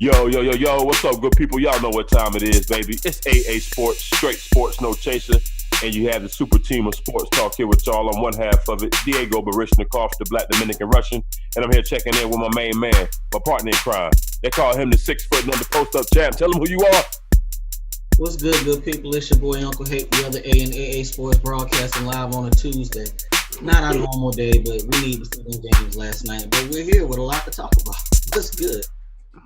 Yo, what's up, good people? Y'all know what time it is, baby. It's AA Sports, straight sports, no chaser. And you have the super team of sports talk here with y'all on one half of it. Diego Barishnikov, the Black Dominican Russian. And I'm here checking in with my main man, my partner in crime. They call him the 6 foot under post-up champ. Tell him who you are. What's good people? It's your boy Uncle Hate, the other A and AA Sports broadcasting live on a Tuesday. Not our normal day, but we need to fit in games last night. But we're here with a lot to talk about. What's good?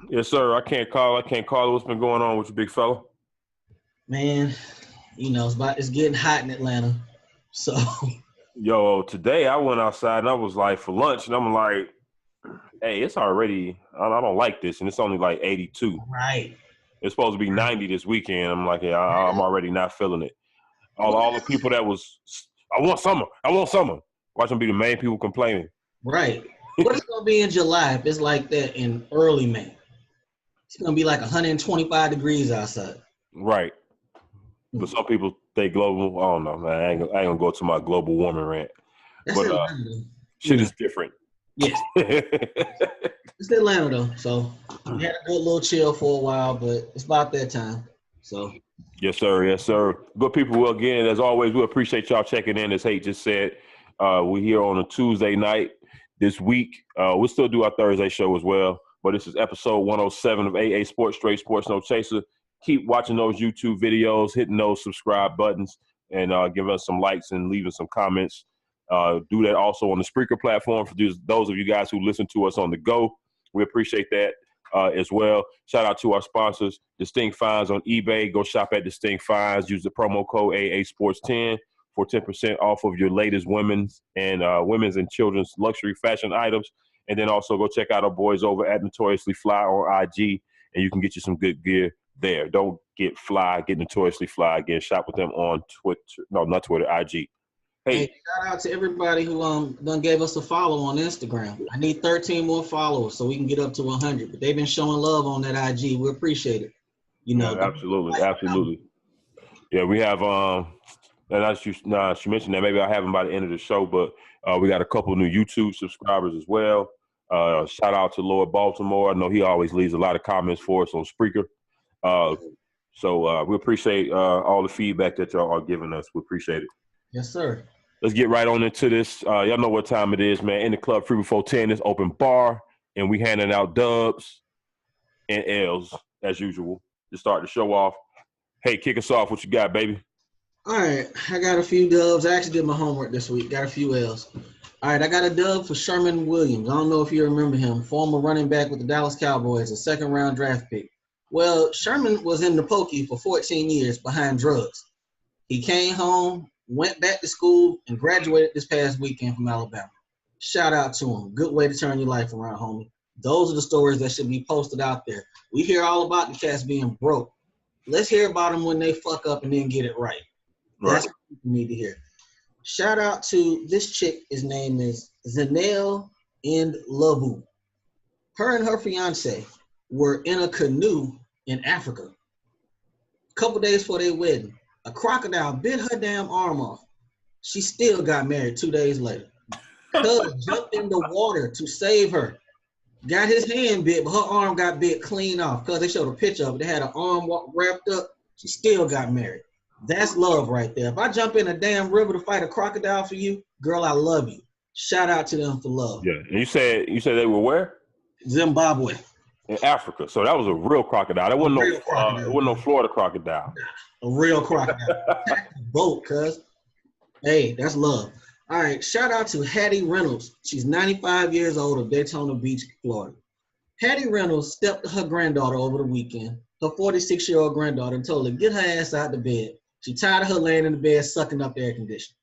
Yes, sir. I can't call it. What's been going on with you, big fella? Man, you know, it's getting hot in Atlanta. So Yo, today I went outside and I was like for lunch and I'm like, hey, it's already, I don't like this. And it's only like 82. Right. It's supposed to be 90 this weekend. I'm like, yeah, I'm already not feeling it. All the people that was, I want summer. Watch them be the main people complaining. Right. What is it going to be in July if it's like that in early May? It's going to be like 125 degrees outside. Right. But some people think global, I don't know, man. I ain't gonna go to my global warming rant. That's but Atlanta, shit is different. Yes. It's Atlanta though. So we had a good little chill for a while, but it's about that time. So Yes, sir. Good people, well, again, as always, we appreciate y'all checking in. As Hate just said, we're here on a Tuesday night this week. We'll still do our Thursday show as well. But this is episode 107 of AA Sports, Straight Sports, No Chaser. Keep watching those YouTube videos, hitting those subscribe buttons, and give us some likes and leaving some comments. Do that also on the Spreaker platform for those of you guys who listen to us on the go. We appreciate that as well. Shout out to our sponsors, Distinct Finds on eBay. Go shop at Distinct Finds. Use the promo code AA Sports 10 for 10% off of your latest women's and children's luxury fashion items. And then also go check out our boys over at Notoriously Fly on IG, and you can get you some good gear there. Don't get fly, get Notoriously Fly again. Shop with them on Twitter. No, not Twitter, IG. Hey, shout out to everybody who done gave us a follow on Instagram. I need 13 more followers so we can get up to 100. But they've been showing love on that IG. We appreciate it. You know, yeah, absolutely. Yeah, we have and she mentioned that maybe I'll have them by the end of the show, but we got a couple new YouTube subscribers as well. Shout out to Lord Baltimore. I know he always leaves a lot of comments for us on Spreaker. So we appreciate all the feedback that y'all are giving us. We appreciate it. Yes, sir. Let's get right on into this. Y'all know what time it is, man. In the club, free before 10 is open bar, and we handing out dubs and L's as usual to start the show off. Hey, kick us off. What you got, baby? All right, I got a few dubs. I actually did my homework this week. Got a few L's. All right, I got a dub for Sherman Williams. I don't know if you remember him, former running back with the Dallas Cowboys, a second-round draft pick. Well, Sherman was in the pokey for 14 years behind drugs. He came home, went back to school, and graduated this past weekend from Alabama. Shout out to him. Good way to turn your life around, homie. Those are the stories that should be posted out there. We hear all about the cats being broke. Let's hear about them when they fuck up and then get it right. That's what we need to hear. Shout out to this chick. His name is Zanelle and Lavu. Her and her fiance were in a canoe in Africa. A couple days before their wedding, a crocodile bit her damn arm off. She still got married 2 days later. Cuz jumped in the water to save her. Got his hand bit, but her arm got bit clean off. Cuz they showed a picture of it. They had her arm wrapped up. She still got married. That's love right there. If I jump in a damn river to fight a crocodile for you, girl, I love you. Shout out to them for love. Yeah, and you said they were where? Zimbabwe. In Africa. So that was a real crocodile. That wasn't no Florida crocodile. A real crocodile. Boat, cuz. Hey, that's love. All right, shout out to Hattie Reynolds. She's 95 years old of Daytona Beach, Florida. Hattie Reynolds stepped her granddaughter over the weekend, her 46-year-old granddaughter, and told her, get her ass out of bed. She tired of her laying in the bed, sucking up the air conditioner.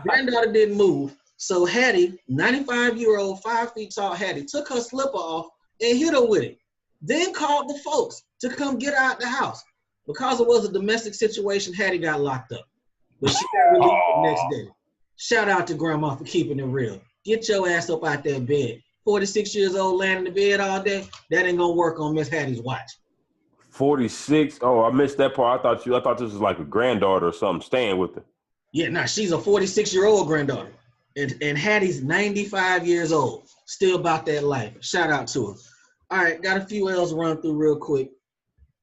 Granddaughter didn't move, so Hattie, 95-year-old, 5 feet tall Hattie, took her slipper off and hit her with it. Then called the folks to come get her out the house. Because it was a domestic situation, Hattie got locked up. But she got released the next day. Shout out to Grandma for keeping it real. Get your ass up out that bed. 46 years old, laying in the bed all day, that ain't gonna work on Miss Hattie's watch. 46. Oh, I missed that part. I thought this was like a granddaughter or something staying with her. Yeah, nah, she's a 46-year-old granddaughter. And Hattie's 95 years old. Still about that life. Shout out to her. All right, got a few L's to run through real quick.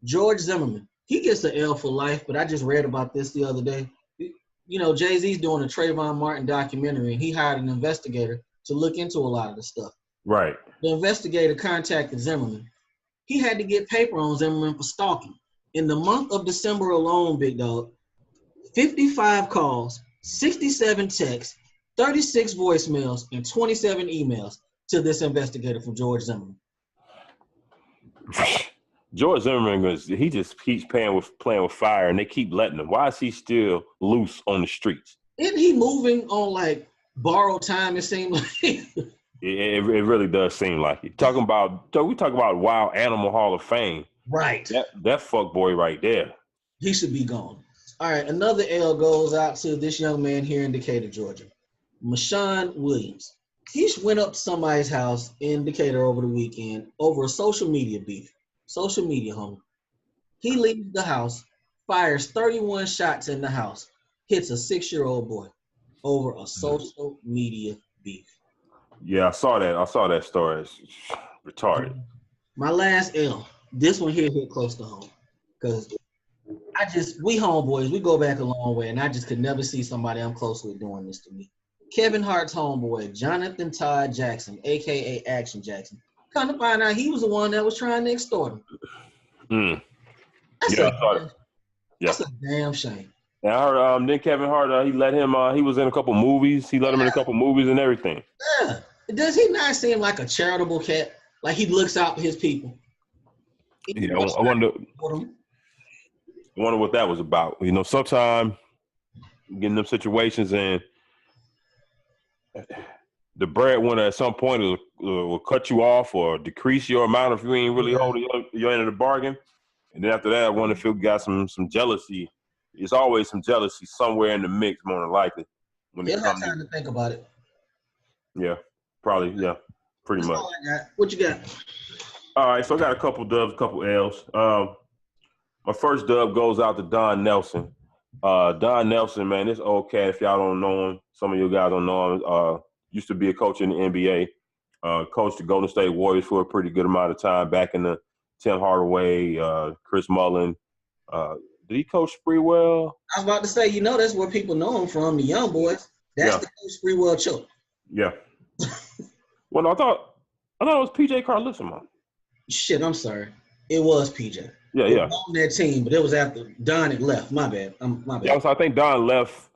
George Zimmerman, he gets an L for life, but I just read about this the other day. You know, Jay-Z's doing a Trayvon Martin documentary, and he hired an investigator to look into a lot of the stuff. Right. The investigator contacted Zimmerman. He had to get paper on Zimmerman for stalking. In the month of December alone, big dog, 55 calls, 67 texts, 36 voicemails, and 27 emails to this investigator from George Zimmerman. George Zimmerman he just keeps playing with fire, and they keep letting him. Why is he still loose on the streets? Isn't he moving on like borrowed time? It seems like it really does seem like it. We talk about Wild Animal Hall of Fame. Right. That fuck boy right there. He should be gone. All right, another L goes out to this young man here in Decatur, Georgia, Mashawn Williams. He went up to somebody's house in Decatur over the weekend over a social media beef. Social media, homie. He leaves the house, fires 31 shots in the house, hits a 6-year-old boy over a social media beef. Yeah, I saw that story. It's retarded. My last L, this one here hit close to home. Because we homeboys, we go back a long way, and I just could never see somebody I'm close with doing this to me. Kevin Hart's homeboy, Jonathan Todd Jackson, a.k.a. Action Jackson. Come to find out he was the one that was trying to extort him. That's a damn shame. And I heard then Kevin Hart, he let him, he was in a couple movies. He let him in a couple movies and everything. Yeah. Does he not seem like a charitable cat? Like he looks out for his people? Yeah, I wonder what that was about. You know, sometimes getting them situations and the breadwinner at some point will cut you off or decrease your amount if you ain't really holding your end of the bargain. And then after that, I wonder if you got some jealousy. It's always some jealousy somewhere in the mix, more than likely. When it comes time to think about it. Yeah, probably. Yeah, pretty much. All I got. What you got? All right, so I got a couple dubs, a couple L's. My first dub goes out to Don Nelson. Don Nelson, man, this old cat, if y'all don't know him, some of you guys don't know him, used to be a coach in the NBA, coached the Golden State Warriors for a pretty good amount of time back in the Tim Hardaway, Chris Mullin. Did he coach Sprewell? I was about to say, you know, that's where people know him from, the young boys. That's the coach Sprewell choke. Yeah. Well, no, I thought it was PJ Carlissimo. Shit, I'm sorry. It was PJ. Yeah. On that team, but it was after Don had left. My bad. Yeah, so I think Don left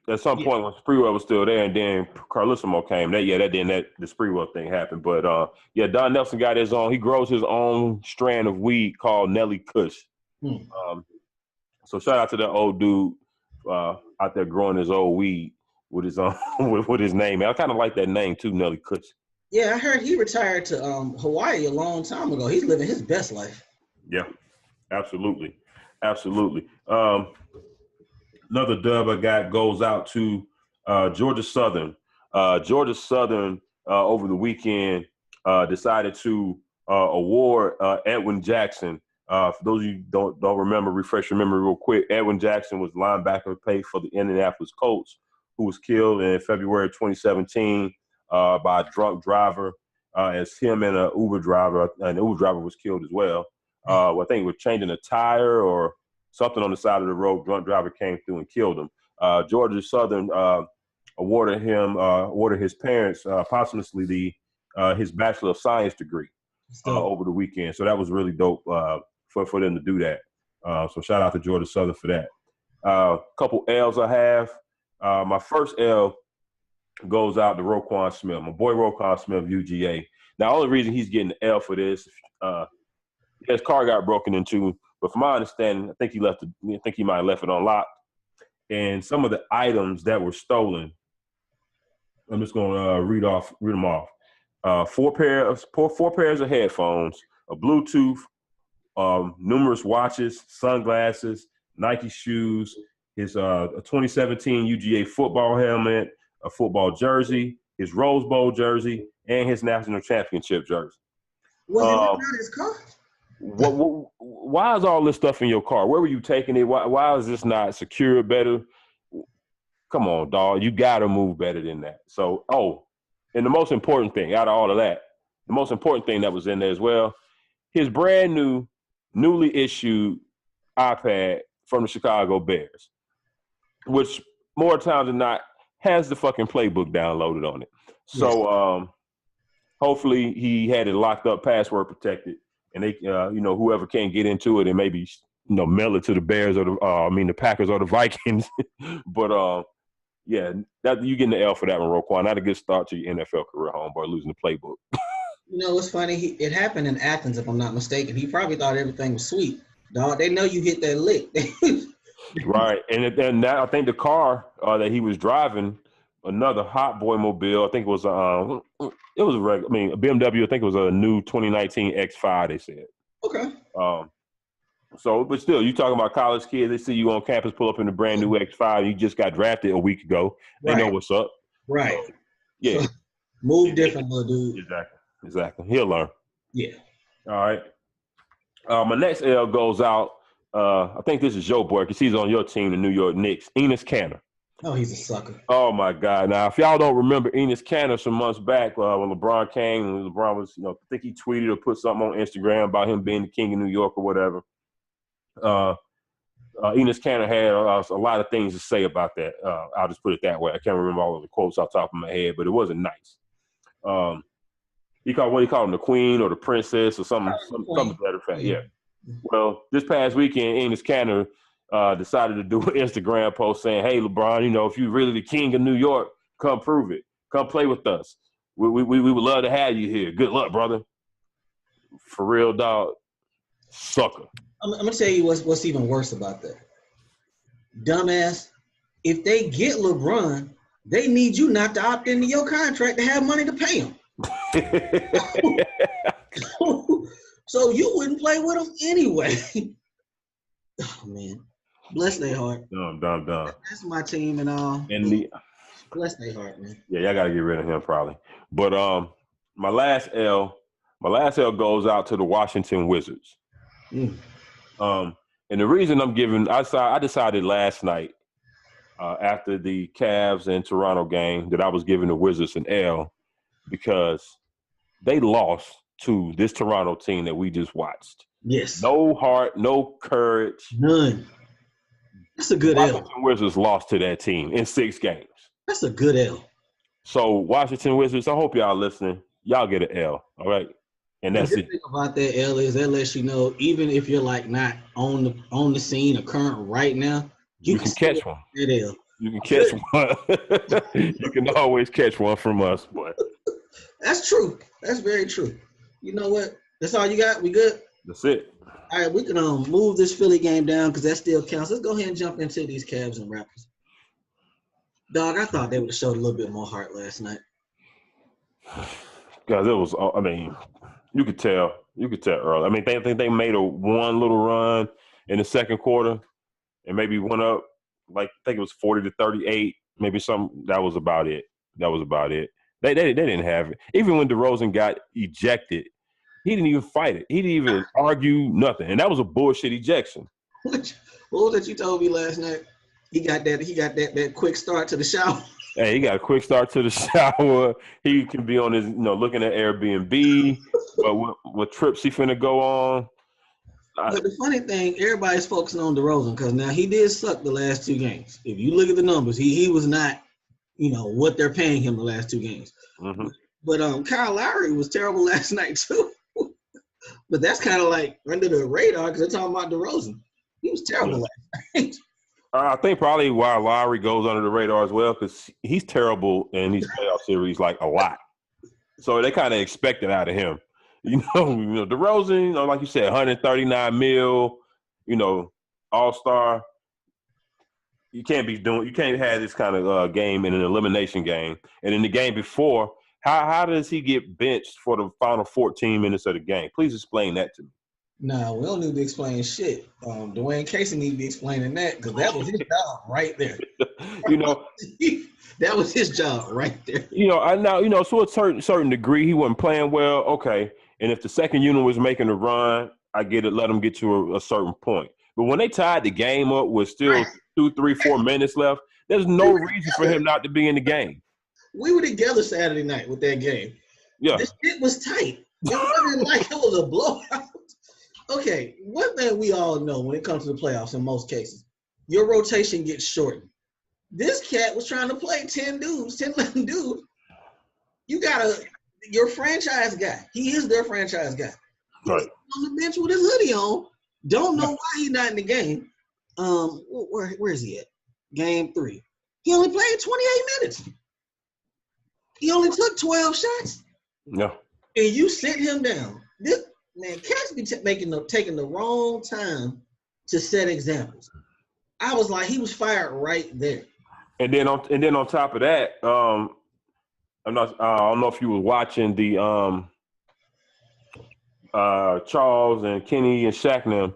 at some point when Sprewell was still there, and then Carlissimo came. The Sprewell thing happened. But Don Nelson got his own. He grows his own strand of weed called Nelly Kush. So shout out to that old dude out there growing his old weed with his own with his name. I kind of like that name too, Nelly Kush. Yeah, I heard he retired to Hawaii a long time ago. He's living his best life. Yeah, absolutely. Another dub I got goes out to Georgia Southern. Georgia Southern over the weekend decided to award Edwin Jackson. For those of you who don't remember, refresh your memory real quick. Edwin Jackson was linebacker played for the Indianapolis Colts, who was killed in February 2017 by a drunk driver. As him and an Uber driver was killed as well. I think he was changing a tire or something on the side of the road. Drunk driver came through and killed him. Georgia Southern awarded his parents posthumously his Bachelor of Science degree over the weekend. So that was really dope for them to do that. So shout out to Georgia Southern for that. Couple L's I have. My first L goes out to Roquan Smith, my boy Roquan Smith, UGA. Now, the only reason he's getting the L for this, his car got broken into, but from my understanding, I think he might have left it unlocked. And some of the items that were stolen, I'm just going to read them off. Four pairs of headphones, a Bluetooth, numerous watches, sunglasses, Nike shoes, his a 2017 UGA football helmet, a football jersey, his Rose Bowl jersey, and his national championship jersey. Was it not his car? Why is all this stuff in your car? Where were you taking it? Why is this not secure better? Come on, dog. You got to move better than that. So, and the most important thing out of all of that, the most important thing that was in there as well, his brand new, newly issued iPad from the Chicago Bears, which more times than not has the fucking playbook downloaded on it. So hopefully he had it locked up, password protected, and they, whoever can get into it and maybe mail it to the Bears or the Packers or the Vikings. But yeah, that you getting the L for that one, Roquan. Not a good start to your NFL career, homeboy, losing the playbook. It's funny. It happened in Athens, if I'm not mistaken. He probably thought everything was sweet. Dog, they know you hit that lick. Right, and then I think the car that he was driving, another Hot Boy mobile. I think it was a BMW. I think it was a new 2019 X5. They said. Okay. So, but still, you talking about college kids? They see you on campus, pull up in the brand new X5. You just got drafted a week ago. They know what's up. Right. Yeah. So, move different, little dude. Exactly. He'll learn. Yeah. All right. My next L goes out. I think this is your boy because he's on your team, the New York Knicks. Enes Kanter. Oh, he's a sucker. Oh my God! Now, if y'all don't remember Enes Kanter some months back when LeBron came, when LeBron was, I think he tweeted or put something on Instagram about him being the king of New York or whatever. Enes Kanter had a lot of things to say about that. I'll just put it that way. I can't remember all of the quotes off the top of my head, but it wasn't nice. He called him the queen or the princess or something to that effect. Yeah. Well, this past weekend, Enes Kanter decided to do an Instagram post saying, "Hey, LeBron, if you're really the king of New York, come prove it. Come play with us. We would love to have you here. Good luck, brother." For real, dog. Sucker. I'm gonna tell you what's even worse about that. Dumbass. If they get LeBron, they need you not to opt into your contract to have money to pay him. So you wouldn't play with him anyway. Oh man, bless their heart. Dumb. That's my team and all. Bless their heart, man. Yeah, y'all gotta get rid of him probably. But my last L goes out to the Washington Wizards. And the reason I decided last night after the Cavs and Toronto game that I was giving the Wizards an L because they lost to this Toronto team that we just watched. Yes. No heart, no courage. None. That's a good Washington L. Wizards lost to that team in 6 games. That's a good L. So Washington Wizards, I hope y'all listening. Y'all get an L, all right? And that's it. The thing about that L is that lets you know, even if you're like not on the scene or current right now, you can catch one. That L. You can catch one. You can always catch one from us, boy. That's true. That's very true. You know what? That's all you got? We good? That's it. All right, we can move this Philly game down because that still counts. Let's go ahead and jump into these Cavs and Raptors. Dog, I thought they would have showed a little bit more heart last night. Guys, it was, you could tell early. I mean, I think they made one little run in the second quarter and maybe went up, like, I think it was 40-38, maybe something. That was about it. They didn't have it. Even when DeRozan got ejected, he didn't even fight it. He didn't even argue nothing. And that was a bullshit ejection. What was that you told me last night? He got that quick start to the shower. Hey, he got a quick start to the shower. He can be on his, looking at Airbnb. But what trips he finna go on? But the funny thing, everybody's focusing on DeRozan because now he did suck the last 2 games. If you look at the numbers, he was not, what they're paying him the last 2 games. Mm-hmm. But Kyle Lowry was terrible last night too. But that's kind of like under the radar because they're talking about DeRozan. He was terrible last night. I think probably why Lowry goes under the radar as well because he's terrible in these playoff series like a lot. So they kind of expect it out of him. DeRozan, like you said, 139 mil, all-star. You can't have this kind of game in an elimination game. And in the game before, how does he get benched for the final 14 minutes of the game? Please explain that to me. No, we don't need to explain shit. Dwayne Casey need to be explaining that because that was his job right there. That was his job right there. So to a certain degree, he wasn't playing well. Okay, and if the second unit was making a run, I get it. Let them get to a certain point. But when they tied the game up with still 2, 3, 4 minutes left, there's no reason for him not to be in the game. We were together Saturday night with that game. Yeah. This shit was tight. It wasn't like it was a blowout. Okay, one thing we all know when it comes to the playoffs in most cases, your rotation gets shortened. This cat was trying to play 10 dudes, 10, 11 dudes. You got your franchise guy. He is their franchise guy. Right. On the bench with his hoodie on. Don't know why he's not in the game. Where is he at? Game 3. He only played 28 minutes. He only took 12 shots. Yeah. And you sit him down. This man, cats be taking the wrong time to set examples. I was like, he was fired right there. And then on top of that, I don't know if you were watching the Charles and Kenny and Shaq and them.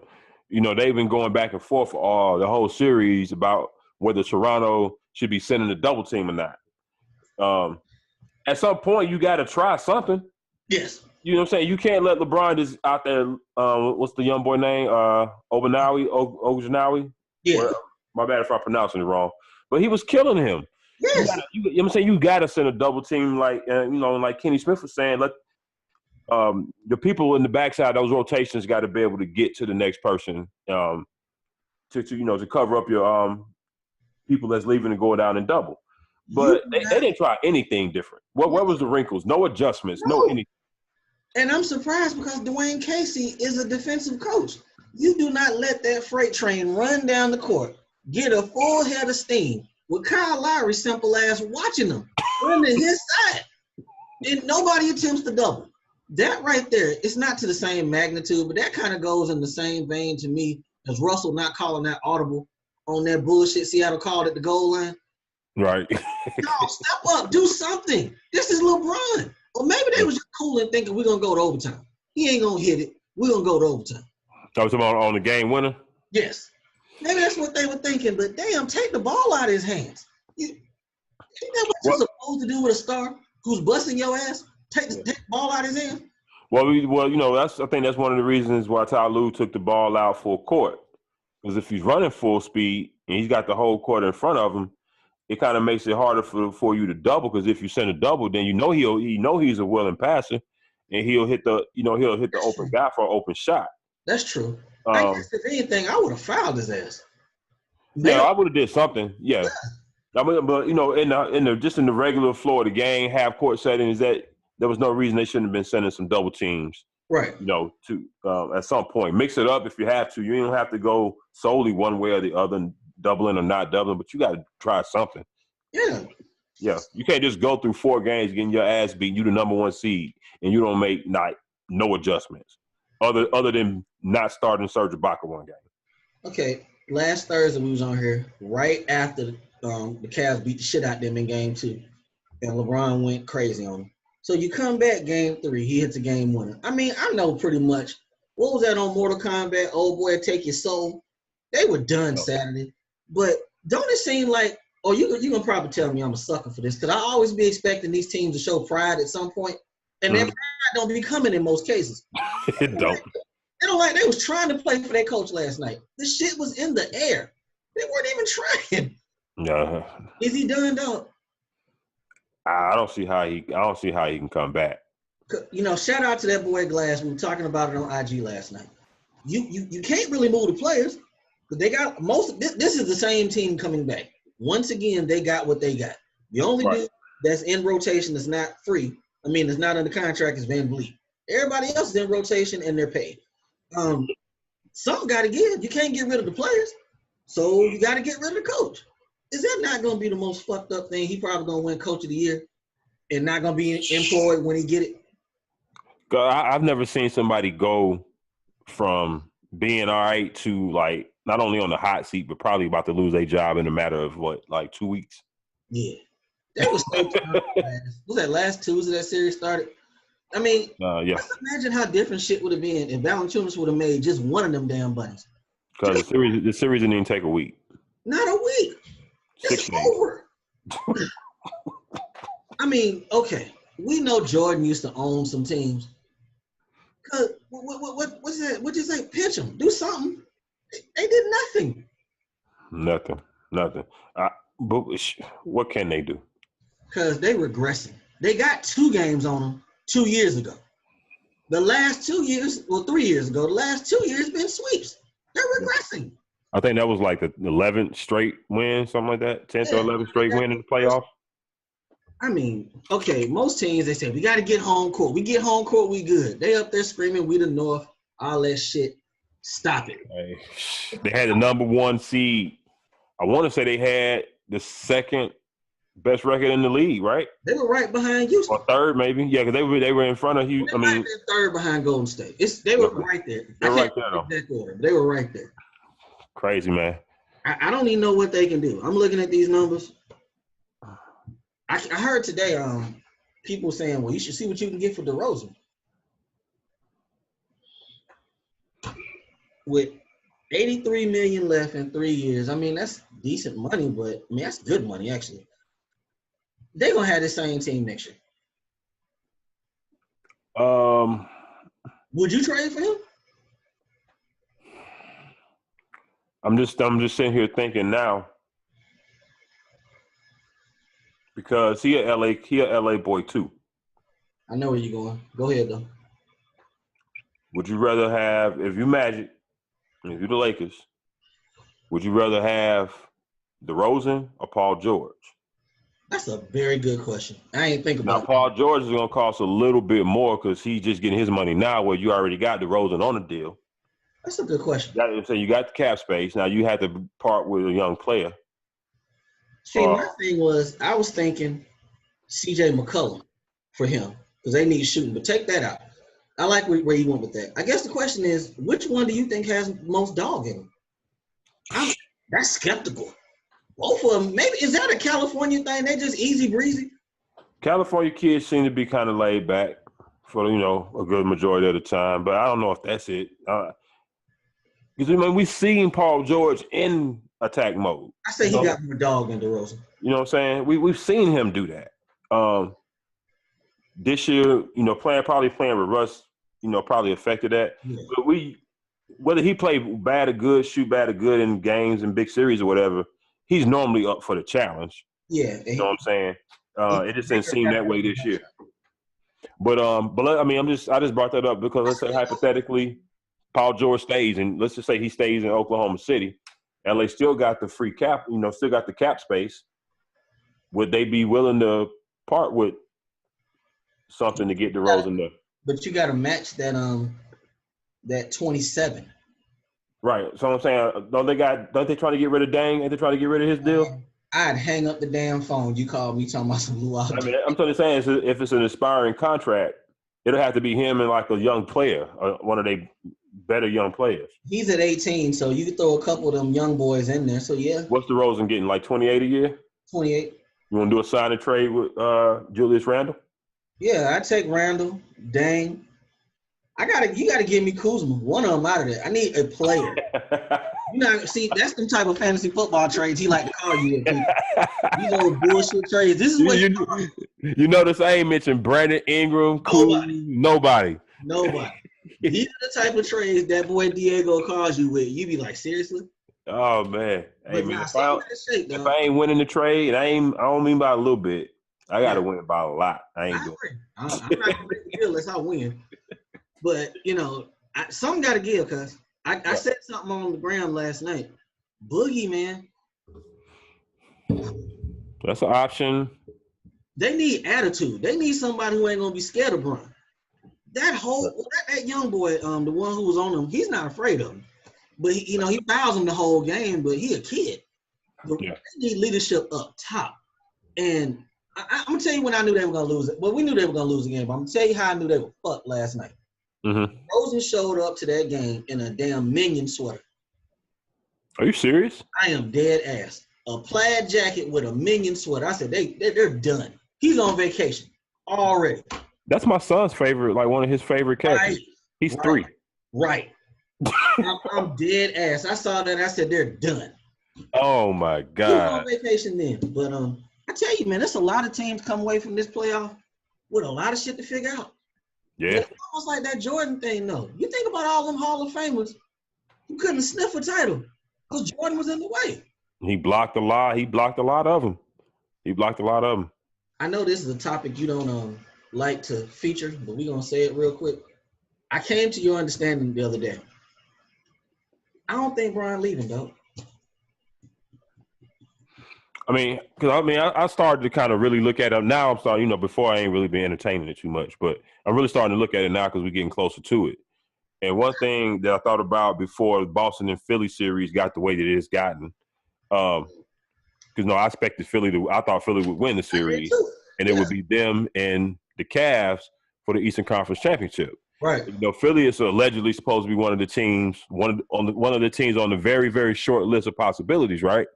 You know, they've been going back and forth for the whole series about whether Toronto should be sending a double team or not. At some point, you got to try something. Yes. You know what I'm saying? You can't let LeBron just out there. What's the young boy name? Oganawi. Yeah. Well, my bad if I'm pronouncing it wrong. But he was killing him. Yes. You know what I'm saying? You got to send a double team like like Kenny Smith was saying. Let the people in the backside, those rotations got to be able to get to the next person to cover up your people that's leaving and going down and double. But they didn't try anything different. What was the wrinkles? No adjustments, no anything. And I'm surprised because Dwayne Casey is a defensive coach. You do not let that freight train run down the court, get a full head of steam with Kyle Lowry simple ass watching them run to his side. And nobody attempts to double. That right there, it's not to the same magnitude, but that kind of goes in the same vein to me as Russell not calling that audible on that bullshit Seattle called at the goal line. Right. No, step up, do something. This is LeBron. Or maybe they was just cool and thinking we're going to go to overtime. He ain't going to hit it. We're going to go to overtime. Talking about on the game winner? Yes. Maybe that's what they were thinking, but damn, take the ball out of his hands. Ain't that what you're supposed to do with a star who's busting your ass? Take the ball out of his hands? Well, I think that's one of the reasons why Ty Lue took the ball out full court. Because if he's running full speed and he's got the whole court in front of him, it kind of makes it harder for you to double. Because if you send a double, then he's a willing passer, and he'll hit the open guy for an open shot. That's true. I guess if anything, I would have fouled his ass. Yeah, I would have did something. Yeah. I mean, but in the regular floor of the game, half court settings, that there was no reason they shouldn't have been sending some double teams. Right. To at some point mix it up if you have to. You don't have to go solely one way or the other, doubling or not doubling, but you got to try something. Yeah. Yeah. You can't just go through 4 games getting your ass beat. You the number 1 seed, and you don't make no adjustments other than not starting Serge Ibaka one game. Okay. Last Thursday we was on here right after the Cavs beat the shit out of them in game 2, and LeBron went crazy on them. So you come back game 3, he hits a game winner. I mean, I know pretty much what was that on Mortal Kombat? Old boy, take your soul. They were done Saturday, but don't it seem like? Oh, you can probably tell me I'm a sucker for this because I always be expecting these teams to show pride at some point, and that pride don't be coming in most cases. It don't. They don't like they was trying to play for their coach last night. This shit was in the air. They weren't even trying. No. Is he done, dog? I don't see how he can come back. Shout out to that boy Glass. We were talking about it on IG last night. You can't really move the players because they got this is the same team coming back. Once again, they got what they got. The only dude that's in rotation that's not free, that's not under contract is Van Vliet. Everybody else is in rotation and they're paid. Something got to give. You can't get rid of the players, so you got to get rid of the coach. Is that not going to be the most fucked up thing? He probably going to win Coach of the Year and not going to be employed when he get it. I've never seen somebody go from being all right to not only on the hot seat, but probably about to lose their job in a matter of 2 weeks. Yeah, that was so was that last Tuesday that series started? Just imagine how different shit would have been if Valanciunas would have made just one of them damn bunnies. Because the series didn't even take a week. Not a week. It's over. Okay. We know Jordan used to own some teams. Cause what's that? What'd you say? Pitch them. Do something. They did nothing. Nothing. But what can they do? Because they regressing. They got 2 games on them. 2 years ago. The last 2 years, 3 years ago, the last 2 years been sweeps. They're regressing. I think that was like the 11th straight win, something like that. 10th or 11th straight win in the playoffs. I mean, okay, most teams, they say, we got to get home court. We get home court, we good. They up there screaming, we the North, all that shit. Stop it. Hey, they had the number 1 seed. I want to say they had the second best record in the league, right? They were right behind Houston. Or third, maybe. Yeah, because they were in front of Houston. I mean, third behind Golden State. They were right there. They're right there, though. They were right there. Crazy, man. I don't even know what they can do. I'm looking at these numbers. I heard today people saying, well, you should see what you can get for DeRozan. With $83 million left in 3 years, I mean, that's decent money, but I mean, that's good money, actually. They're going to have the same team next year. Would you trade for him? I'm just sitting here thinking now, because he a LA boy too. I know where you're going. Go ahead though. Would you rather have, if you Magic, if you're the Lakers, would you rather have DeRozan or Paul George? That's a very good question. I ain't think about it. Now, Paul George is going to cost a little bit more because he's just getting his money now, where you already got DeRozan on the deal. That's a good question. So you got the cap space. Now you have to part with a young player. See, my thing was, I was thinking C.J. McCollum for him because they need shooting, but take that out. I like where you went with that. I guess the question is, which one do you think has most dog in him? That's skeptical. Both of them. Maybe is that a California thing? They just easy breezy. California kids seem to be kind of laid back for a good majority of the time, but I don't know if that's it. Because we've seen Paul George in attack mode. I say he got more dog than DeRozan. You know what I'm saying? We've seen him do that. This year, probably playing with Russ, probably affected that. Yeah. But whether he played bad or good, shoot bad or good in games and big series or whatever, he's normally up for the challenge. Yeah. You know what I'm saying? It just didn't seem that way this year. But I mean, I just brought that up because let's say hypothetically, Paul George stays, and let's just say he stays in Oklahoma City. LA still got the free cap, still got the cap space. Would they be willing to part with something to get DeRozan there? But you got to match that 27. Right. So I'm saying, don't they try to get rid of Dang? Ain't they trying to get rid of his deal? I'd hang up the damn phone. You called me talking about some blue out. I mean, I'm totally saying if it's an aspiring contract, it'll have to be him and like a young player, one of their better young players. He's at 18, so you can throw a couple of them young boys in there. So yeah. What's DeRozan getting? Like 28 a year? 28. You want to do a sign and trade with Julius Randle? Yeah, I take Randle, Dang. You gotta give me Kuzma. One of them out of there. I need a player. See, that's the type of fantasy football trades he like to call you. These old bullshit trades. This is what you notice I ain't mentioned Brandon Ingram, nobody. These are the type of trades that boy Diego calls you with. You be like, seriously? Oh man. Hey, man, if I ain't winning the trade, I don't mean by a little bit. I gotta win by a lot. I ain't doing it. I'm not gonna make the deal unless I win. But something gotta give, cuz I said something on the ground last night. Boogie, man. That's an option. They need attitude. They need somebody who ain't gonna be scared of Bron. That young boy, the one who was on him, he's not afraid of him. But he fouls him the whole game, but he a kid. But they need leadership up top. And I'm gonna tell you when I knew they were gonna lose it. Well, we knew they were gonna lose the game, but I'm gonna tell you how I knew they were fucked last night. Mm-hmm. Rosen showed up to that game in a damn Minion sweater. Are you serious? I am dead ass. A plaid jacket with a Minion sweater. I said they're done. He's on vacation already. That's my son's favorite, like one of his favorite characters. Right. He's 3. Right. I'm dead ass. I saw that. I said they're done. Oh my God. He's on vacation then. But I tell you, man, there's a lot of teams come away from this playoff with a lot of shit to figure out. Yeah. It's almost like that Jordan thing, though. You think about all them Hall of Famers who couldn't sniff a title because Jordan was in the way. He blocked a lot. He blocked a lot of them. I know this is a topic you don't like to feature, but we're gonna say it real quick. I came to your understanding the other day. I don't think Brian leaving, though. I started to kind of really look at it. Now I'm starting, before I ain't really been entertaining it too much, but I'm really starting to look at it now because we're getting closer to it. And one thing that I thought about before the Boston and Philly series got the way that it's gotten, because I expected I thought Philly would win the series, and it would be them and the Cavs for the Eastern Conference Championship. Right. Philly is allegedly supposed to be one of the teams, one of the teams on the very, very short list of possibilities, right?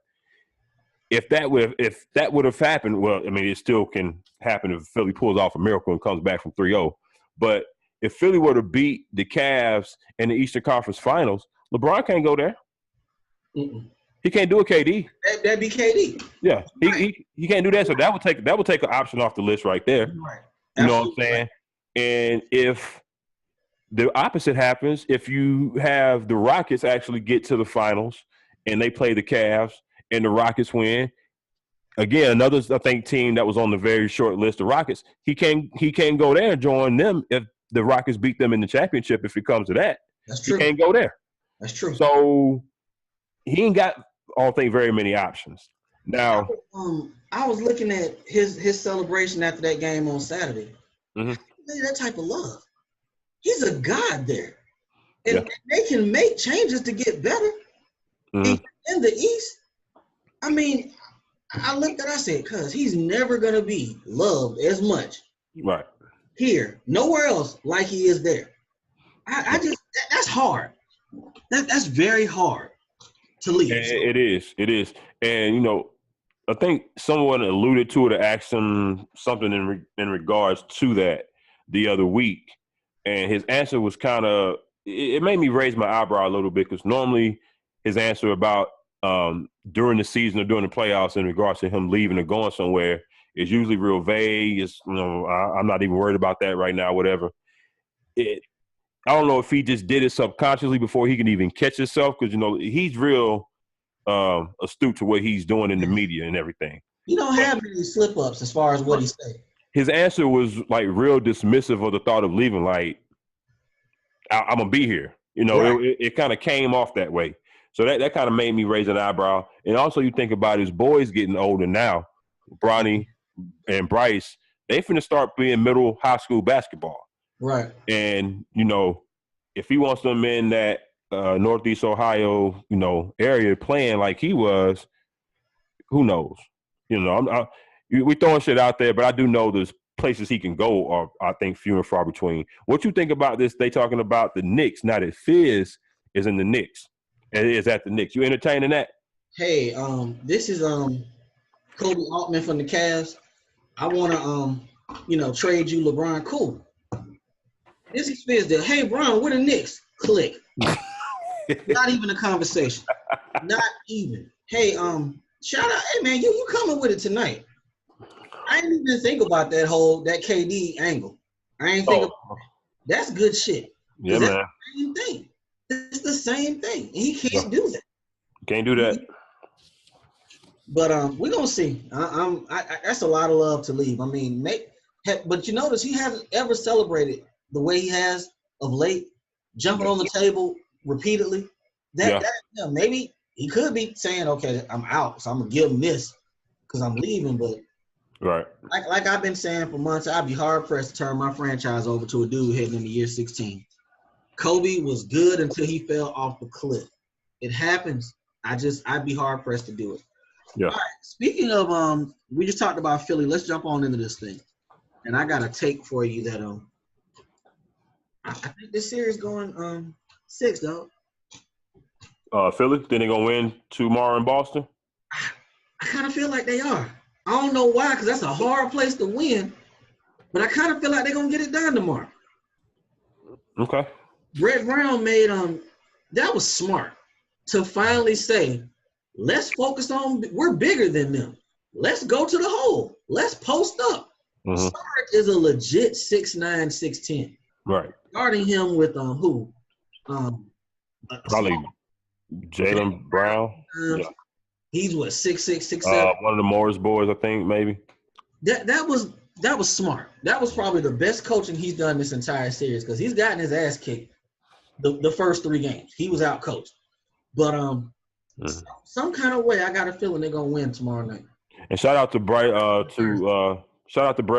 If that would have happened, well, it still can happen if Philly pulls off a miracle and comes back from 3-0. But if Philly were to beat the Cavs in the Eastern Conference Finals, LeBron can't go there. Mm-mm. He can't do a KD. That'd be KD. Yeah, he can't do that. So that would take an option off the list right there. Right. You know what I'm saying? Right. And if the opposite happens, if you have the Rockets actually get to the finals and they play the Cavs and the Rockets win, again, another, I think, team that was on the very short list, the Rockets, he can't go there and join them if the Rockets beat them in the championship. If it comes to that, that's true. He can't go there. That's true. So he ain't got, I don't think, very many options. Now, I was looking at his celebration after that game on Saturday. Mm-hmm. That type of love. He's a god there, and they can make changes to get better. Mm-hmm. In the East, I looked at it, I said, cuz he's never going to be loved as much right here, nowhere else like he is there. That's hard. That's very hard to leave. It is. And, I think someone alluded to it or asked him something in regards to that the other week. And his answer was kind of, it made me raise my eyebrow a little bit because normally his answer about during the season or during the playoffs in regards to him leaving or going somewhere is usually real vague. It's, I'm not even worried about that right now, whatever. I don't know if he just did it subconsciously before he can even catch himself because, he's real astute to what he's doing in the media and everything. You don't have any slip-ups as far as what he said. His answer was, like, real dismissive of the thought of leaving, like, I'm going to be here. Right. It kind of came off that way. So that kind of made me raise an eyebrow. And also you think about his boys getting older now, Bronny and Bryce, they finna start playing middle high school basketball. Right. And, if he wants them in that Northeast Ohio, area playing like he was, who knows? We throwing shit out there, but I do know there's places he can go are, I think, few and far between. What you think about this? They talking about the Knicks. Now that Fizz is in the Knicks. Is at the Knicks. You entertaining that? Hey, this is Kobe Altman from the Cavs. I want to trade you LeBron. Cool. This is Fizz deal. Hey, Bron, we're the Knicks. Click. Not even a conversation. Not even. Hey, shout out. Hey, man, you coming with it tonight? I didn't even think about that KD angle. I ain't think about that. That's good shit. Yeah, man. That's the same thing. It's the same thing. And he can't do that. Can't do that. But we're gonna see. That's a lot of love to leave. But you notice he hasn't ever celebrated the way he has of late, jumping on the table repeatedly. Maybe he could be saying, "Okay, I'm out, so I'm gonna give him this because I'm leaving." But right, like I've been saying for months, I'd be hard pressed to turn my franchise over to a dude heading into year 16. Kobe was good until he fell off the cliff. It happens. I'd be hard pressed to do it. Yeah. All right. Speaking of we just talked about Philly. Let's jump on into this thing. And I got a take for you that I think this series going 6, dog. Philly, then they gonna win tomorrow in Boston? I kind of feel like they are. I don't know why, because that's a hard place to win. But I kind of feel like they're gonna get it done tomorrow. Okay. Brett Brown made that was smart to finally say, let's focus on we're bigger than them. Let's go to the hole. Let's post up. Mm-hmm. Stark is a legit 6'9", 6'10". Right. Starting him with who? Probably Jaylen Brown. Yeah. He's what, 6'6", 6'7"? One of the Morris boys, I think, maybe. That was That was smart. That was probably the best coaching he's done this entire series because he's gotten his ass kicked the first 3 games. He was out coached. But some kind of way, I got a feeling they're gonna win tomorrow night. And shout out to Brett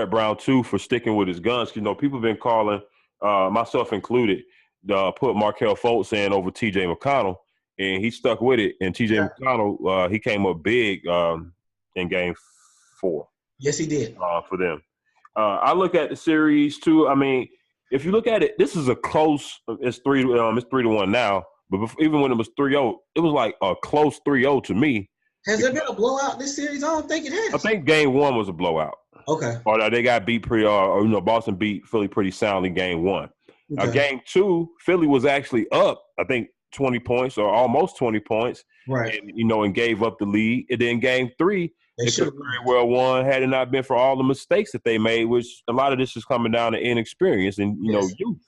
Brown too for sticking with his guns. You know, people have been calling, myself included, put Markelle Fultz in over T.J. McConnell, and he stuck with it. And T.J. McConnell, he came up big in Game 4. Yes, he did. For them. I look at the series too. I mean, if you look at it, this is a close. It's 3-1 now. But even when it was 3-0, it was like a close 3-0 to me. Has there been a blowout this series? I don't think it has. I think Game 1 was a blowout. Okay. Or they got beat Boston beat Philly pretty soundly Game 1. Okay. Game 2, Philly was actually up, I think, 20 points or almost 20 points. Right. And gave up the lead. And then Game 3, they could have very well won had it not been for all the mistakes that they made, which a lot of this is coming down to inexperience and, youth.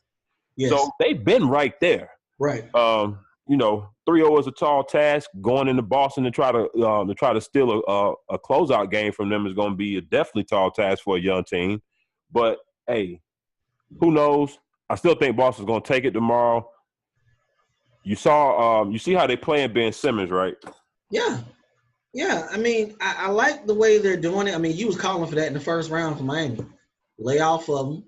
Yes. So they've been right there. Right. 3-0 is a tall task. Going into Boston to try to steal a closeout game from them is going to be a definitely tall task for a young team. But, hey, who knows? I still think Boston's going to take it tomorrow. You see how they playing Ben Simmons, right? Yeah. Yeah, I mean, I like the way they're doing it. I mean, you was calling for that in the first round for Miami. Lay off of them,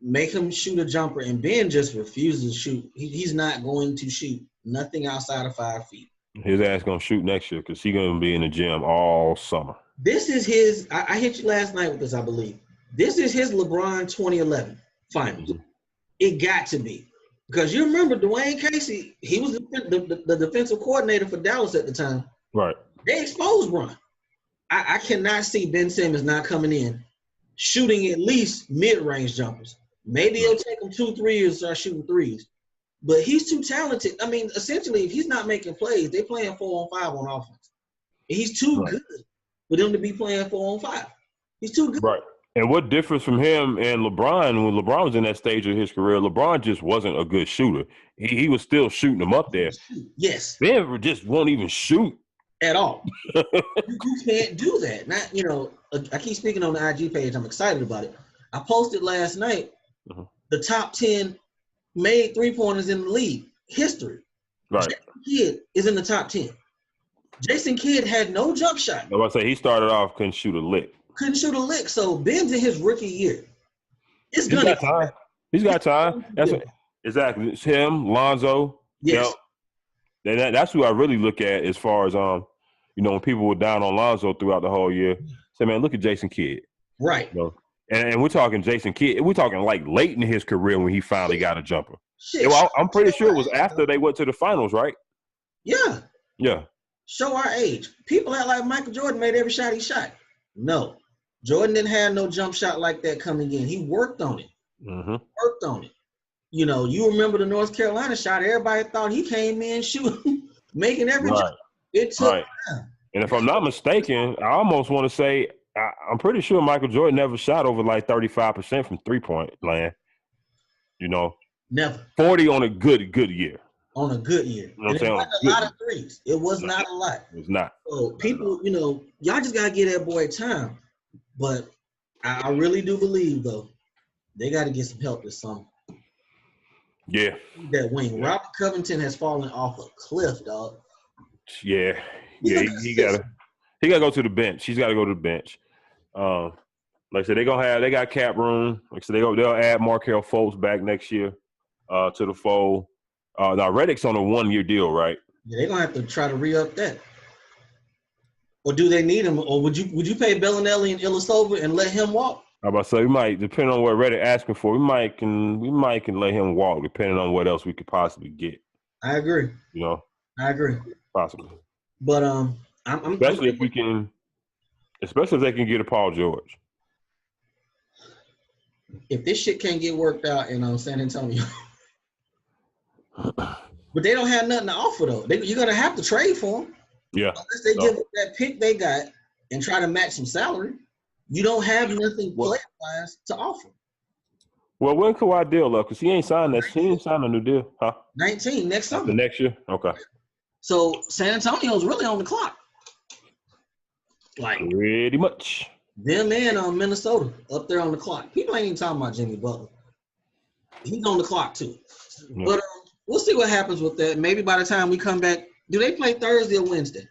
make him shoot a jumper, and Ben just refuses to shoot. He's not going to shoot nothing outside of 5 feet. His ass going to shoot next year because he's going to be in the gym all summer. This is his – I hit you last night with this, I believe. This is his LeBron 2011 finals. Mm-hmm. It got to be. Because you remember Dwayne Casey, he was the defensive coordinator for Dallas at the time. Right. They exposed Bron. I cannot see Ben Simmons not coming in, shooting at least mid-range jumpers. Maybe it'll take him 2-3 years to start shooting threes. But he's too talented. I mean, essentially, if he's not making plays, they're playing 4-on-5 on offense. And he's too good for them to be playing 4-on-5. He's too good. Right. And what difference from him and LeBron, when LeBron was in that stage of his career, LeBron just wasn't a good shooter. He was still shooting them up there. Yes. Ben just won't even shoot. At all. You can't do that. I keep speaking on the IG page. I'm excited about it. I posted last night the top 10 made three-pointers in the league history. Right. Jason Kidd is in the top 10. Jason Kidd had no jump shot. I was say he started off couldn't shoot a lick. So Ben's in his rookie year. He's got time. He's got time. Exactly. It's him, Lonzo. Yes. That's who I really look at as far as when people were down on Lonzo throughout the whole year. Say, man, look at Jason Kidd. Right. And we're talking Jason Kidd. We're talking like late in his career when he finally got a jumper. Shit, I'm pretty sure it was after they went to the finals, right? Yeah. Yeah. Show our age. People act like Michael Jordan made every shot he shot. No. Jordan didn't have no jump shot like that coming in. He worked on it. Mm-hmm. Worked on it. You remember the North Carolina shot. Everybody thought he came in shooting, making every jump. It took time. And if I'm not mistaken, I almost want to say I'm pretty sure Michael Jordan never shot over like 35% from three-point land. Never. 40 on a good year. On a good year. You know what I'm saying? It was a lot of threes. It was not a lot. It was not. So people, y'all just got to give that boy time. But I really do believe, though, they got to get some help this summer. Yeah. That wing. Yeah. Robert Covington has fallen off a cliff, dog. Yeah. Yeah, he gotta go to the bench. He's got to go to the bench. Like I said, they got cap room. Like I said, they'll add Markelle Fultz back next year to the fold. Now Redick's on a 1-year deal, right? Yeah, they're gonna have to try to re-up that. Or do they need him? Or would you pay Bellinelli and Ilyasova and let him walk? I about to say we might, depending on what Redick asking for, we might can let him walk, depending on what else we could possibly get. I agree. I agree. Possibly. But especially if they can get a Paul George. If this shit can't get worked out in San Antonio, but they don't have nothing to offer though. You're gonna have to trade for them. Yeah. Unless they give that pick they got and try to match some salary, you don't have nothing player-wise to offer. Well, when Kawhi deal up? Because he ain't signed that. He ain't signed a new deal, huh? 19 next summer. The next year? Okay. So San Antonio's really on the clock. Like pretty much. Them and Minnesota up there on the clock. People ain't even talking about Jimmy Butler. He's on the clock too. Yeah. But we'll see what happens with that. Maybe by the time we come back, do they play Thursday or Wednesday?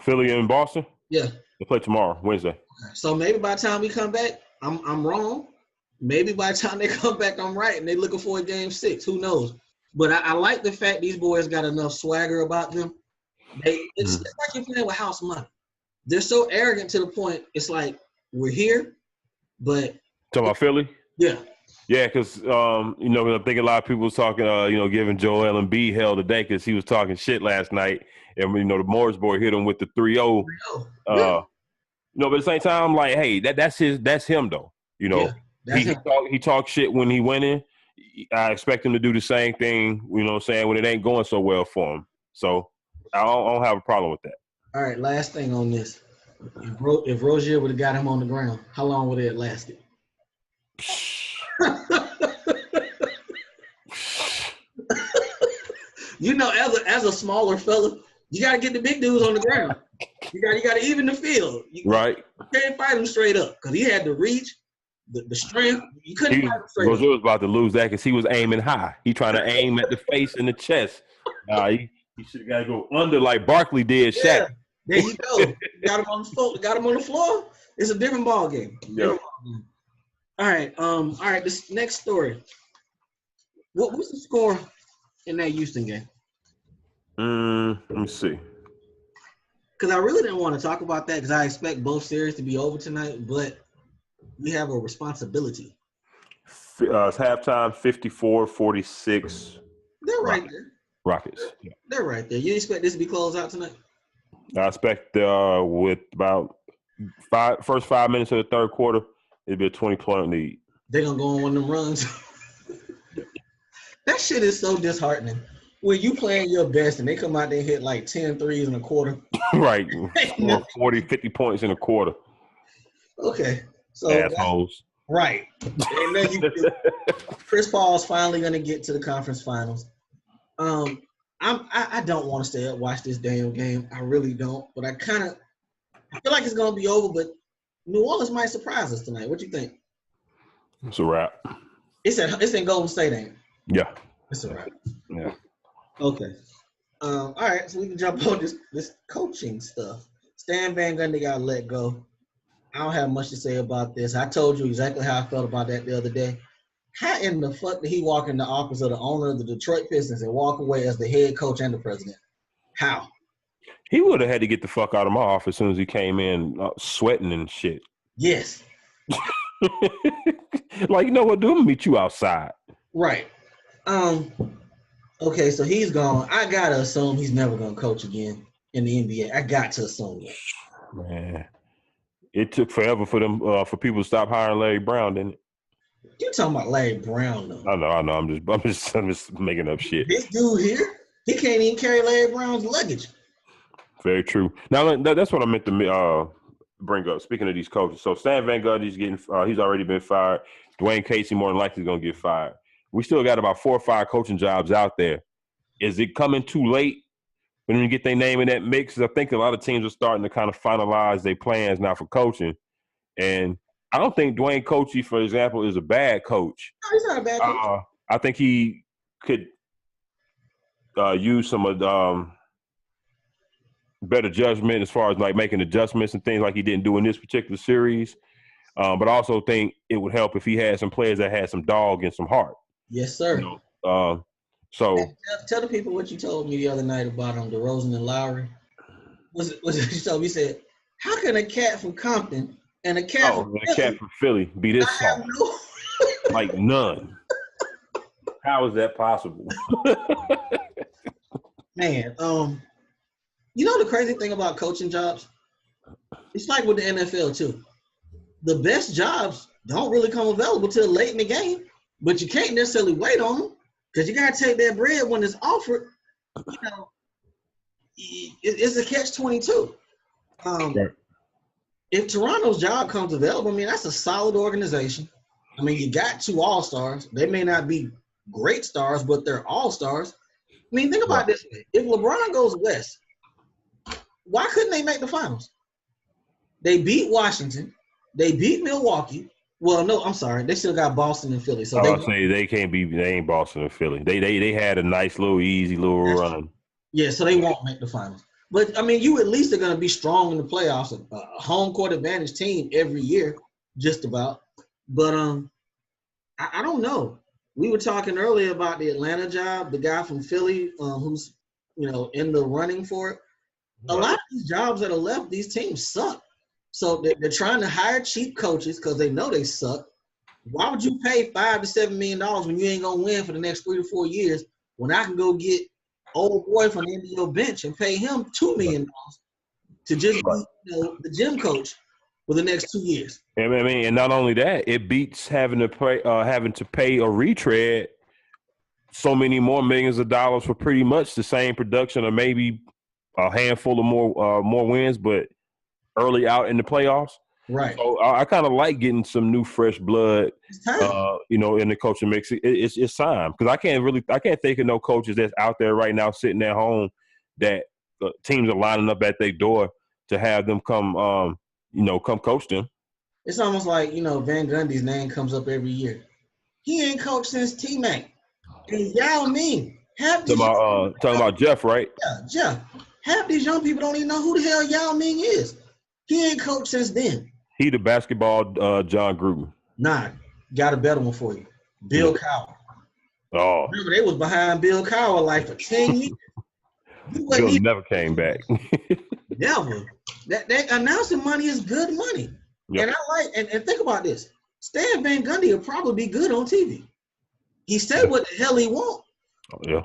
Philly and Boston? Yeah. They play tomorrow, Wednesday. So maybe by the time we come back, I'm wrong. Maybe by the time they come back, I'm right, and they're looking for a game 6. Who knows? But I like the fact these boys got enough swagger about them. It's like you're playing with house money. They're so arrogant to the point, it's like, we're here, but – Talking about Philly? Yeah. Yeah, because, I think a lot of people was talking, giving Joel Embiid hell today because he was talking shit last night. And, the Morris boy hit him with the 3-0. Yeah. But at the same time, I'm like, hey, that's him, though. He talks shit when he winning. I expect him to do the same thing, when it ain't going so well for him. So I don't have a problem with that. All right, last thing on this. If Rozier would have got him on the ground, how long would it have lasted? As a smaller fella, you got to get the big dudes on the ground. You got to even the field. Right. You can't fight him straight up because he had the reach, the strength. You couldn't fight him straight up. Rozier was about to lose that because he was aiming high. He trying to aim at the face and the chest. He should have got to go under like Barkley did Shaq. Yeah, there you go. Got him on the floor. It's a different ball game. Yeah. All right. This next story. What was the score in that Houston game? Let me see. Because I really didn't want to talk about that because I expect both series to be over tonight, but we have a responsibility. It's halftime, 54-46. They're right there. Rockets. Yeah. They're right there. You expect this to be closed out tonight? I expect with about first 5 minutes of the third quarter, it'll be a 20-point lead. They're going to go on one of them runs. That shit is so disheartening. When you playing your best and they come out there and hit like 10 threes in a quarter. Right. 40, 50 points in a quarter. Okay. So assholes. Right. And then Chris Paul's finally going to get to the conference finals. I don't want to stay up watch this damn game. I really don't. But I feel like it's going to be over. But New Orleans might surprise us tonight. What you think? It's a wrap. It's in Golden State, ain't it? Yeah. It's a wrap. Yeah. Okay. All right. So we can jump on this coaching stuff. Stan Van Gundy got let go. I don't have much to say about this. I told you exactly how I felt about that the other day. How in the fuck did he walk in the office of the owner of the Detroit Pistons and walk away as the head coach and the president? How? He would have had to get the fuck out of my office as soon as he came in sweating and shit. Yes. Like, you know what? Do meet you outside. Right. Okay, so he's gone. I gotta assume he's never gonna coach again in the NBA. I got to assume that. Man, it took forever for them for people to stop hiring Larry Brown, didn't it? You talking about Larry Brown though? I know. I'm just making up shit. This dude here, he can't even carry Larry Brown's luggage. Very true. Now that's what I meant to bring up. Speaking of these coaches, so Stan Van Gundy's he's already been fired. Dwayne Casey more than likely is gonna get fired. We still got about 4 or 5 coaching jobs out there. Is it coming too late when you get their name in that mix? I think a lot of teams are starting to kind of finalize their plans now for coaching. And I don't think Dwayne Casey, for example, is a bad coach. No, he's not a bad coach. I think he could use some better judgment as far as like making adjustments and things like he didn't do in this particular series. But I also think it would help if he had some players that had some dog and some heart. Yes, sir. So tell the people what you told me the other night about DeRozan and Lowry. Was it you told me? You said, how can a cat from Compton and a cat from Philly be this soft? Like none. How is that possible? Man, you know the crazy thing about coaching jobs? It's like with the NFL too. The best jobs don't really come available till late in the game, but you can't necessarily wait on them because you got to take that bread when it's offered. You know, it's a catch-22. Right. If Toronto's job comes available, I mean, that's a solid organization. I mean, you got 2 all-stars. They may not be great stars, but they're all-stars. I mean, think about it this way. If LeBron goes west, why couldn't they make the finals? They beat Washington. They beat Milwaukee. Well, no, I'm sorry. They still got Boston and Philly. So I'll say they can't be. They ain't Boston and Philly. They had a nice little easy little run. yeah, so they won't make the finals. But I mean, you at least are going to be strong in the playoffs. A home court advantage team every year, just about. But I don't know. We were talking earlier about the Atlanta job, the guy from Philly, who's in the running for it. A lot of these jobs that are left, these teams suck. So they're trying to hire cheap coaches because they know they suck. Why would you pay $5 to $7 million when you ain't gonna win for the next 3 to 4 years? When I can go get old boy from the end of your bench and pay him $2 million to just be the gym coach for the next 2 years. I mean, and not only that, it beats having to pay a retread so many more millions of dollars for pretty much the same production, or maybe a handful of more wins, but early out in the playoffs. Right. So I kind of like getting some new fresh blood, in the coaching mix. It's time, because I can't think of no coaches that's out there right now sitting at home that teams are lining up at their door to have them come coach them. It's almost like Van Gundy's name comes up every year. He ain't coached since T-Mac and Yao Ming. Talking about Jeff, right? Yeah, Jeff. Half these young people don't even know who the hell Yao Ming is. He ain't coached since then. He the basketball John Gruden. Nah, got a better one for you. Bill Cowher. Oh. Remember, they was behind Bill Cowher like for 10 years. Bill never came back. Never. That announcing money is good money. Yep. And I like and think about this. Stan Van Gundy will probably be good on TV. He said what the hell he want. Oh, yeah.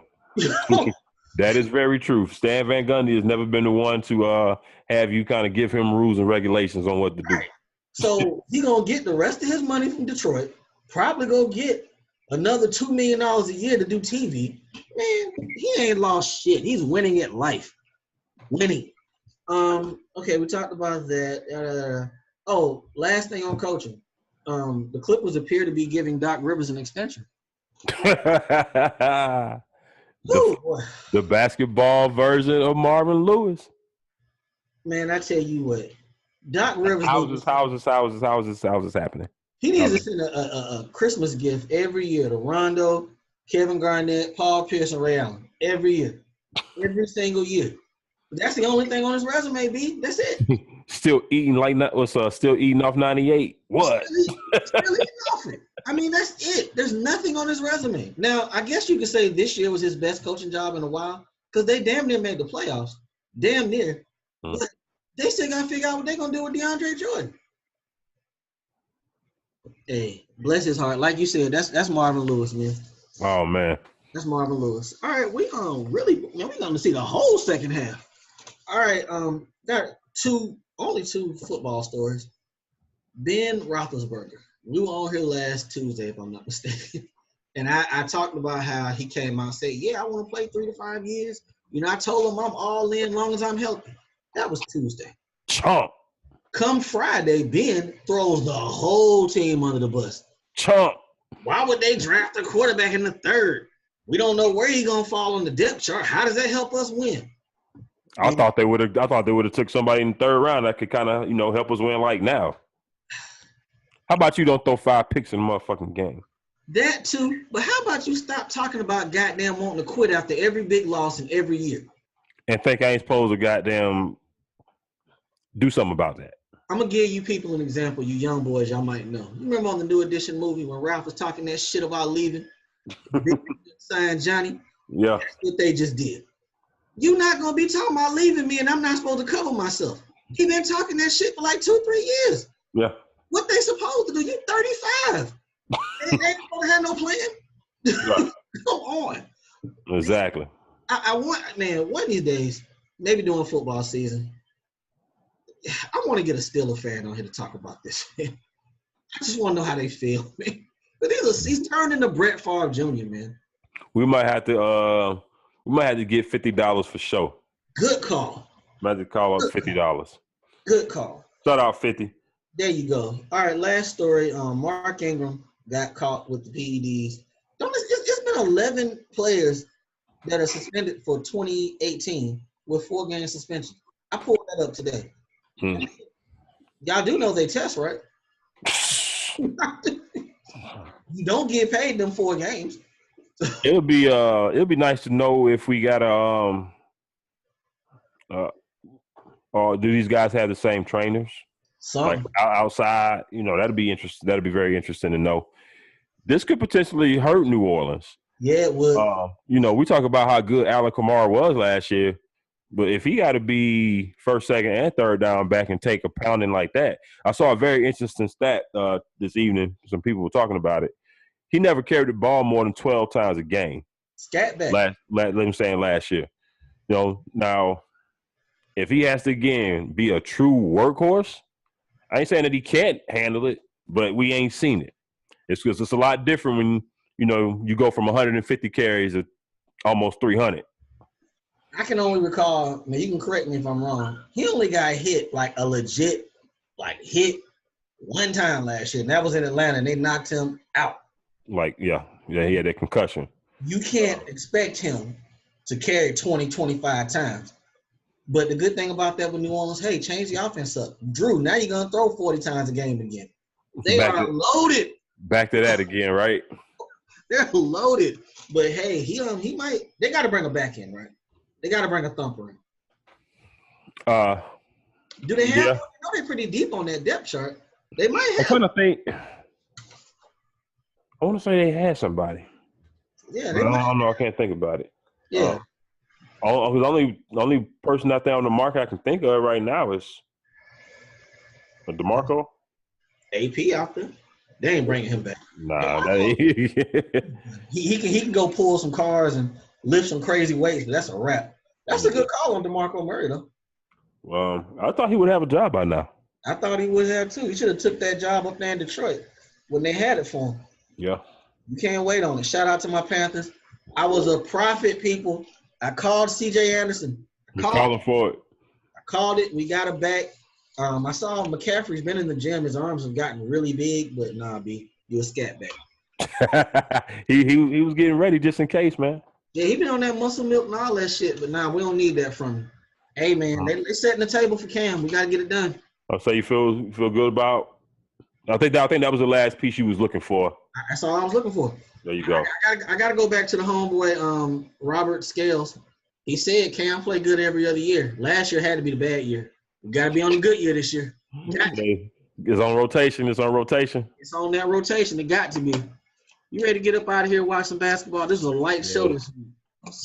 That is very true. Stan Van Gundy has never been the one to have you kind of give him rules and regulations on what to do. So he gonna get the rest of his money from Detroit. Probably go get another $2 million a year to do TV. Man, he ain't lost shit. He's winning at life. Winning. Okay, we talked about that. Last thing on coaching. The Clippers appear to be giving Doc Rivers an extension. The basketball version of Marvin Lewis. Man, I tell you what, Doc Rivers. How's this happening? He needs to send a Christmas gift every year to Rondo, Kevin Garnett, Paul Pierce, and Ray Allen. Every year. Every single year. That's the only thing on his resume, B. That's it. Still eating still eating off 98. What? Still eating off it. I mean, that's it. There's nothing on his resume. Now, I guess you could say this year was his best coaching job in a while because they damn near made the playoffs. Damn near. But they still got to figure out what they're going to do with DeAndre Jordan. Hey, bless his heart. Like you said, that's Marvin Lewis, man. Oh, man. That's Marvin Lewis. All right, we're going to see the whole second half. All right, got only two football stories. Ben Roethlisberger. We were on here last Tuesday, if I'm not mistaken. And I talked about how he came out and said, yeah, I want to play 3 to 5 years. I told him I'm all in long as I'm healthy. That was Tuesday. Chump. Come Friday, Ben throws the whole team under the bus. Chump. Why would they draft a quarterback in the third? We don't know where he's gonna fall on the depth chart. How does that help us win? I thought they would have took somebody in the third round that could kind of help us win like now. How about you don't throw 5 picks in the motherfucking game? That too, but how about you stop talking about goddamn wanting to quit after every big loss in every year? And think I ain't supposed to goddamn do something about that. I'm going to give you people an example, you young boys y'all might know. You remember on the New Edition movie when Ralph was talking that shit about leaving? Big sign Johnny? Yeah. That's what they just did. You're not going to be talking about leaving me and I'm not supposed to cover myself. He been talking that shit for like 2-3 years. Yeah. What they supposed to do? You 35. They ain't supposed to have no plan. Right. Come on. Exactly. I want, man, one of these days, maybe during football season, I want to get a Steelers fan on here to talk about this. Man. I just want to know how they feel, man. But he's turned into Brett Favre Jr., man. We might have to get $50 for show. Good call. Might have to call up $50. Good call. Shout out 50. There you go. All right, last story. Mark Ingram got caught with the PEDs. It's been 11 players that are suspended for 2018 with 4-game suspension. I pulled that up today. Y'all do know they test, right? You don't get paid them 4 games. It'll be nice to know if we got or do these guys have the same trainers? Like Some. outside, that'd be interesting. That'd be very interesting to know. This could potentially hurt New Orleans. Yeah, it would. We talk about how good Allen Kamara was last year, but if he got to be first, second, and third down back and take a pounding like that, I saw a very interesting stat this evening. Some people were talking about it. He never carried the ball more than 12 times a game. Scat back. Last year. Now, if he has to, again, be a true workhorse, I ain't saying that he can't handle it, but we ain't seen it. It's because it's a lot different when, you go from 150 carries to almost 300. I can only recall, now you can correct me if I'm wrong, he only got hit like a legit, hit one time last year, and that was in Atlanta, and they knocked him out. He had that concussion. You can't expect him to carry 20, 25 times. But the good thing about that with New Orleans, hey, change the offense up. Drew, now you're going to throw 40 times a game again. They are loaded. Back to that again, right? They're loaded. But, hey, he might – they got to bring a back in, right? They got to bring a thumper in. Do they have – I know they're pretty deep on that depth chart. They might have. I'm trying to think. I want to say they had somebody. Yeah. I don't know. I can't think about it. Yeah. The only person out there on the market I can think of right now is DeMarco. AP out there. They ain't bringing him back. Nah, he can go pull some cars and lift some crazy weights, but that's a wrap. That's a good call on DeMarco Murray, though. I thought he would have a job by now. I thought he would have too. He should have took that job up there in Detroit when they had it for him. Yeah. You can't wait on it. Shout out to my Panthers. I was a prophet, people. I called C.J. Anderson. Calling for it. I called it. We got it back. I saw McCaffrey's been in the gym. His arms have gotten really big, but nah, B, you a scat back. he was getting ready just in case, man. Yeah, he been on that muscle milk and all that shit, but nah, we don't need that from him. Hey, man, they setting the table for Cam. We got to get it done. I'll say you feel good about. I think that was the last piece you was looking for. That's all I was looking for. There you go. I got to go back to the homeboy, Robert Scales. He said Cam play good every other year. Last year had to be the bad year. We got to be on the good year this year. It's on rotation. It's on that rotation. It got to be. You ready to get up out of here and watch some basketball? This is a light show this week.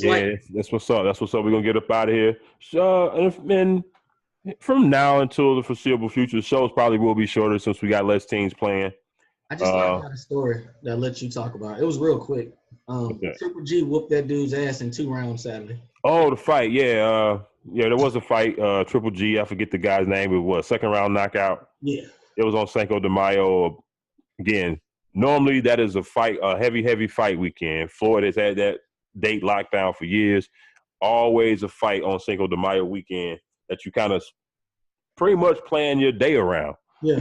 Yeah, that's what's up. We're going to get up out of here. And from now until the foreseeable future, the shows probably will be shorter since we got less teams playing. I just got a story that I'll let you talk about. It was real quick. Triple G whooped that dude's ass in 2 rounds Saturday. Oh, the fight, yeah. There was a fight. Triple G, I forget the guy's name. It was second round knockout. Yeah. It was on Cinco de Mayo. Again, normally that is a heavy fight weekend. Floyd has had that date locked down for years. Always a fight on Cinco de Mayo weekend that you kind of pretty much plan your day around. Yeah.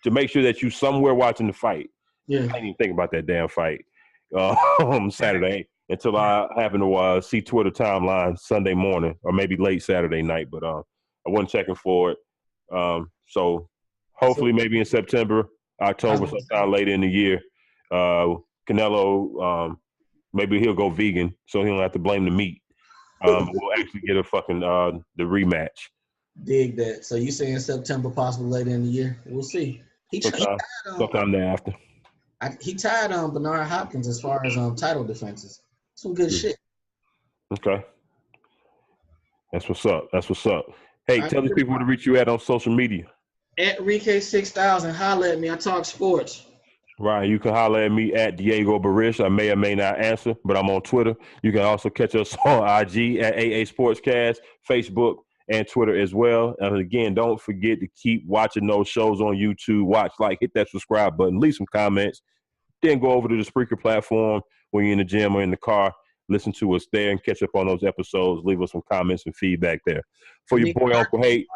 To make sure that you somewhere watching the fight. Yeah. I didn't even think about that damn fight Saturday until I happened to see Twitter timeline Sunday morning or maybe late Saturday night, but I wasn't checking for it. So hopefully maybe in September, October, sometime later in the year, Canelo, maybe he'll go vegan so he don't have to blame the meat. We'll actually get a fucking the rematch. Dig that. So you saying September, possibly later in the year? We'll see. Sometime thereafter. He tied Bernard Hopkins as far as title defenses. Some good shit. Okay. That's what's up. Hey, tell the people where to reach you at on social media. At Rike6000, holla at me. I talk sports. Right. You can holler at me at Diego Barish. I may or may not answer, but I'm on Twitter. You can also catch us on IG at AA Sportscast, Facebook, and Twitter as well. And again, don't forget to keep watching those shows on YouTube. Hit that subscribe button, leave some comments. Then go over to the Spreaker platform when you're in the gym or in the car. Listen to us there and catch up on those episodes. Leave us some comments and feedback there. For your boy, Uncle Hate.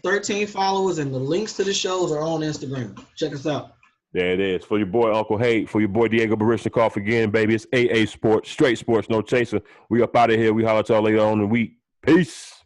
13 followers, and the links to the shows are on Instagram. Check us out. There it is. For your boy, Uncle Hate. For your boy, Diego Barishnikov again, baby. It's AA Sports, straight sports, no chaser. We up out of here. We holler at y'all later on in the week. Peace.